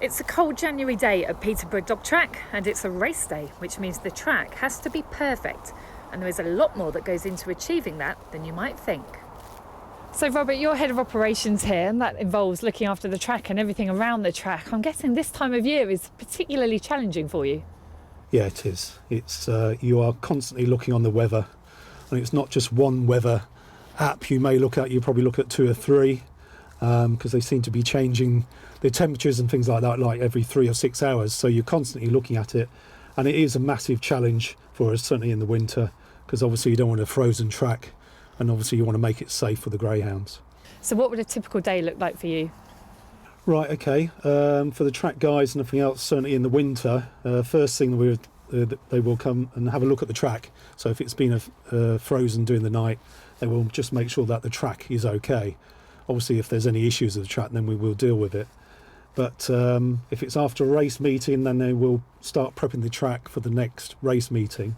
It's a cold January day at Peterborough Dog Track, and it's a race day, which means the track has to be perfect, and there is a lot more that goes into achieving that than you might think. So Robert, you're head of operations here, and that involves looking after the track and everything around the track. I'm guessing this time of year is particularly challenging for you. Yeah, it is. It's you are constantly looking on the weather, and it's not just one weather app you may look at. You probably look at 2 or 3 because they seem to be changing the temperatures and things like that, like every 3 or 6 hours. So you're constantly looking at it, and it is a massive challenge for us, certainly in the winter, because obviously you don't want a frozen track, and obviously you want to make it safe for the greyhounds. So what would a typical day look like for you? Right, okay. For the track guys and everything else, certainly in the winter, first thing they will come and have a look at the track. So if it's been frozen during the night, they will just make sure that the track is okay. Obviously, if there's any issues with the track, then we will deal with it. But if it's after a race meeting, then they will start prepping the track for the next race meeting.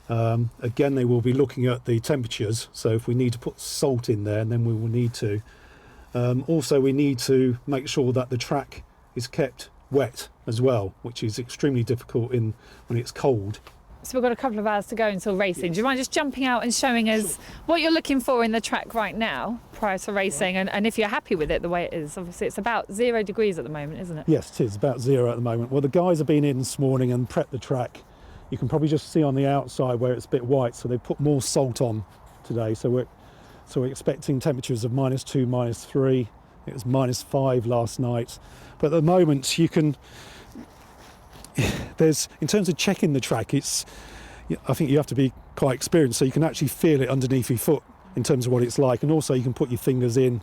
Again, they will be looking at the temperatures. So if we need to put salt in there, then we will need to. Also, we need to make sure that the track is kept wet as well, which is extremely difficult when it's cold. So we've got a couple of hours to go until racing. Do you mind just jumping out and showing us what you're looking for in the track right now prior to racing, and if you're happy with it the way it is? Obviously it's about 0 degrees at the moment, isn't it? Yes, it is about 0 at the moment. Well, the guys have been in this morning and prepped the track. You can probably just see on the outside where it's a bit white, so they've put more salt on today. So we're expecting temperatures of -2, -3. It was -5 last night. But at the moment, in terms of checking the track, I think you have to be quite experienced, so you can actually feel it underneath your foot in terms of what it's like, and also you can put your fingers in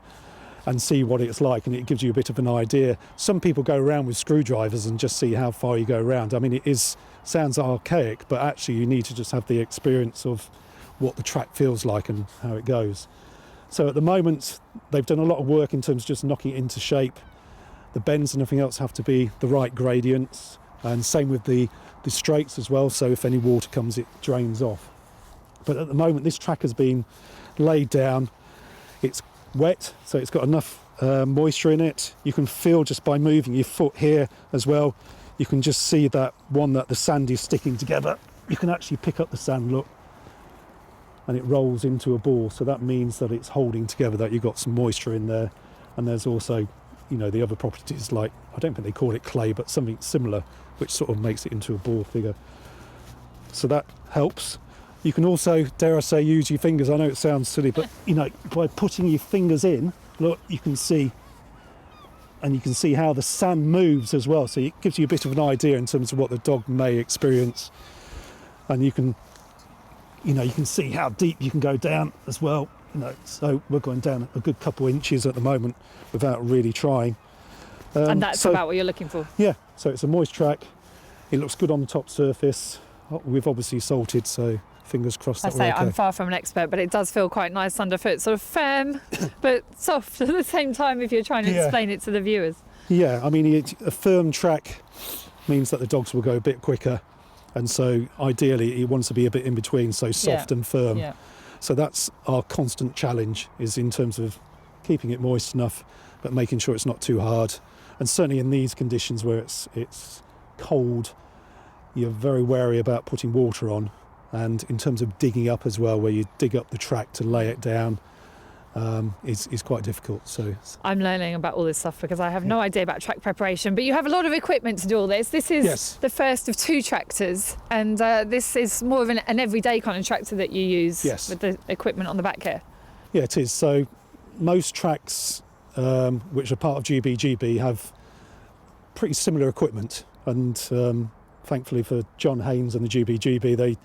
and see what it's like, and it gives you a bit of an idea. Some people go around with screwdrivers and just see how far you go around. I mean, sounds archaic, but actually you need to just have the experience of what the track feels like and how it goes. So at the moment, they've done a lot of work in terms of just knocking it into shape. The bends and everything else have to be the right gradients, and same with the straights as well, so if any water comes, it drains off. But at the moment, this track has been laid down. It's wet, so it's got enough moisture in it. You can feel just by moving your foot here as well, you can just see that the sand is sticking together. You can actually pick up the sand, look, and it rolls into a ball, so that means that it's holding together, that you've got some moisture in there. And there's also, the other properties, like, I don't think they call it clay, but something similar, which sort of makes it into a ball figure. So that helps. You can also, dare I say, use your fingers. I know it sounds silly, but by putting your fingers in, look, you can see how the sand moves as well. So it gives you a bit of an idea in terms of what the dog may experience. And you can see how deep you can go down as well. So we're going down a good couple inches at the moment without really trying. And that's about what you're looking for? Yeah, so it's a moist track. It looks good on the top surface. We've obviously salted, so fingers crossed that we're okay. I'm far from an expert, but it does feel quite nice underfoot, sort of firm but soft at the same time if you're trying to explain it to the viewers. Yeah, I mean, a firm track means that the dogs will go a bit quicker, and so ideally it wants to be a bit in between, so soft and firm. Yeah. So that's our constant challenge, is in terms of keeping it moist enough but making sure it's not too hard. And certainly in these conditions where it's cold, you're very wary about putting water on. And in terms of digging up as well, where you dig up the track to lay it down, is quite difficult. So I'm learning about all this stuff because I have no idea about track preparation, but you have a lot of equipment to do all this. This is the first of 2 tractors, and this is more of an everyday kind of tractor that you use with the equipment on the back here. Yeah, it is. So most tracks which are part of GBGB have pretty similar equipment, and thankfully for John Haynes and the GBGB,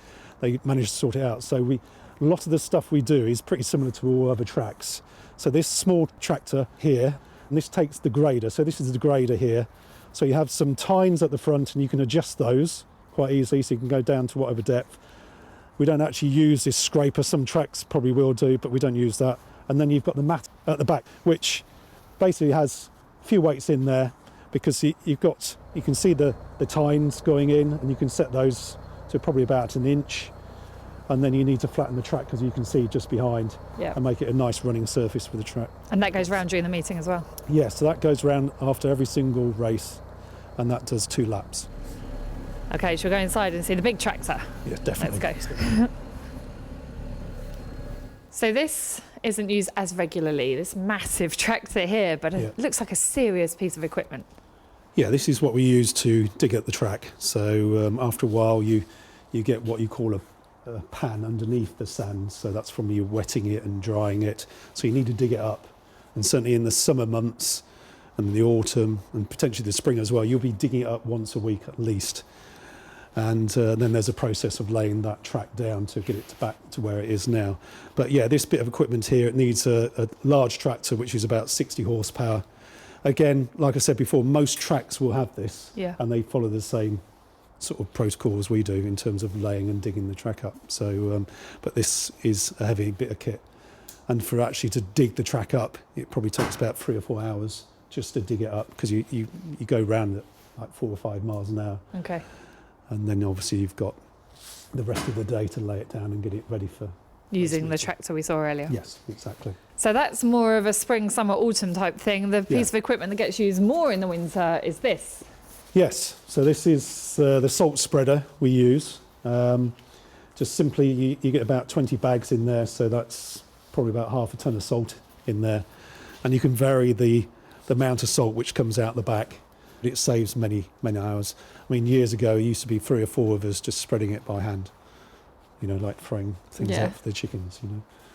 they managed to sort it out. So a lot of the stuff we do is pretty similar to all other tracks. So this small tractor here, and this takes the grader. So this is the grader here. So you have some tines at the front, and you can adjust those quite easily, so you can go down to whatever depth. We don't actually use this scraper. Some tracks probably will do, but we don't use that. And then you've got the mat at the back, which basically has a few weights in there, because you can see the tines going in, and you can set those to probably about 1 inch. And then you need to flatten the track, because you can see just behind, and make it a nice running surface for the track. And that goes round during the meeting as well? Yeah, so that goes round after every single race. and that does 2 laps. Okay, shall we go inside and see the big tractor? Yeah, definitely. Let's go. So this isn't used as regularly, this massive tractor here, but it looks like a serious piece of equipment. Yeah, this is what we use to dig up the track. So after a while, you get what you call a pan underneath the sand. So that's from you wetting it and drying it. So you need to dig it up. And certainly in the summer months and the autumn and potentially the spring as well, you'll be digging it up once a week at least. And then there's a process of laying that track down to get it back to where it is now. But yeah, this bit of equipment here, it needs a large tractor, which is about 60 horsepower. Again, like I said before, most tracks will have this, and they follow the same sort of protocol as we do in terms of laying and digging the track up. So, but this is a heavy bit of kit. And for actually to dig the track up, it probably takes about 3 or 4 hours just to dig it up, because you go round at like 4 or 5 miles an hour. Okay. And then obviously you've got the rest of the day to lay it down and get it ready for using the tractor we saw earlier. Yes, exactly. So that's more of a spring, summer, autumn type thing. The piece of equipment that gets used more in the winter is this. Yes, so this is the salt spreader we use. Just simply you get about 20 bags in there, so that's probably about half a tonne of salt in there. And you can vary the amount of salt which comes out the back. It saves many hours. I mean, years ago, it used to be 3 or 4 of us just spreading it by hand, like throwing things out for the chickens,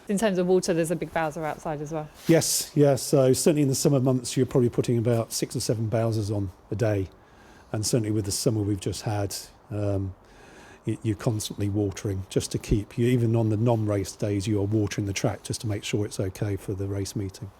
In terms of water, there's a big bowser outside as well. Yes, so certainly in the summer months, you're probably putting about 6 or 7 bowsers on a day. And certainly with the summer we've just had, you're constantly watering just to keep you, even on the non-race days, you are watering the track just to make sure it's okay for the race meeting.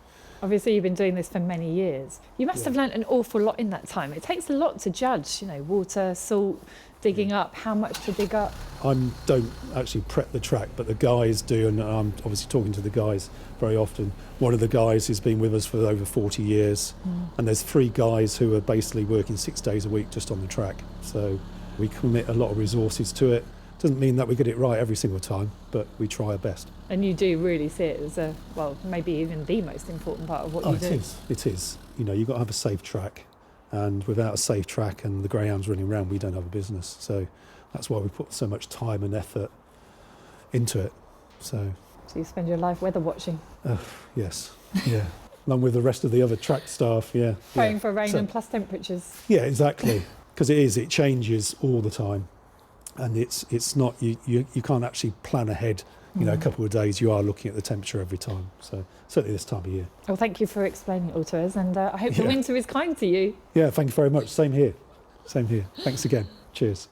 Obviously, you've been doing this for many years. You must have learnt an awful lot in that time. It takes a lot to judge, water, salt, digging up, how much to dig up. I don't actually prep the track, but the guys do, and I'm obviously talking to the guys very often. One of the guys has been with us for over 40 years, and there's 3 guys who are basically working 6 days a week just on the track. So we commit a lot of resources to it. Doesn't mean that we get it right every single time, but we try our best. And you do really see it as maybe even the most important part of what you do. It is. You've got to have a safe track, and without a safe track and the greyhounds running around, we don't have a business. So that's why we put so much time and effort into it. So you spend your life weather watching? Yes, yeah. Along with the rest of the other track staff, Praying for rain and plus temperatures. Yeah, exactly. Because it changes all the time. And it's not, you can't actually plan ahead, a couple of days. You are looking at the temperature every time. So certainly this time of year. Well, thank you for explaining it all to us, and I hope the winter is kind to you. Yeah, thank you very much. Same here. Thanks again. Cheers.